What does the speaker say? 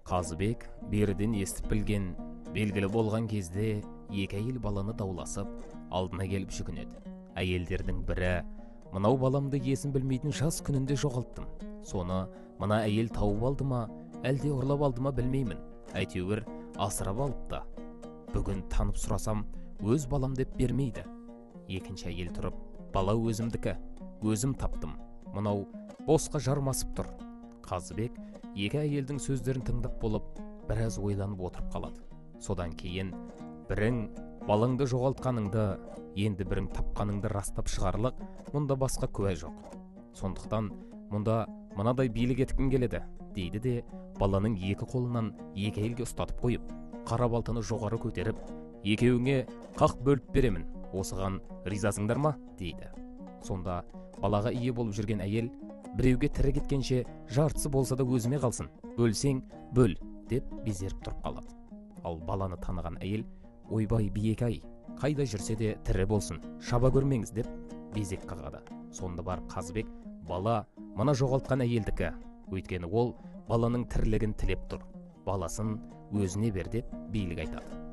Қазыбек беріден естіп білген, белгілі болған кезде екі әйел баланы дауласып, алдына келіп жүгінеді. Әйелдердің бірі: «Мынау баламды есін білмейтін жас күнінде жоғалттым. Соны мына әйел тауып алды ма, әлде ұрлап алды ма білмеймін. Әйтеуір асырап алыпты. Бүгін танып сұрасам, өз балам деп бермейді». Екінші әйел тұрып: «Бала өзімдікі, өзім таптым. Мынау босқа жармасып тұр». Қазыбек екі әйелдің сөздерін тыңдап болып, біраз ойланып отырып қалады. Содан кейін: «Бірің балаңды жоғалтқаныңды, енді бірің тапқаныңды растап шығарлық, мұнда басқа куә жоқ. Сондықтан мұнда мынадай билік еткім келеді», дейді де баланың екі қолынан екі әйелге ұстатып қойып, қара балтаны жоғары көтеріп: «Екеуіңе қақ бөліп беремін, осыған ризасыңдар ма?» дейді. Сонда балаға ие болып жүрген әйел: «Біреуге тірі кеткенше жартысы болса да өзіме қалсын, бөлсең бөл», деп безеріп тұрып қалады. Ал баланы таныған әйел: «Ойбай биек-ай, қайда жүрсе де тірі болсын, шаба көрмеңіз», деп безек қағады. Сонда бар Қазыбек: «Бала мына жоғалтқан әйелдікі, өйткені ол баланың тірлігін тілеп тұр. Баласын өзіне бер», деп билік айтады.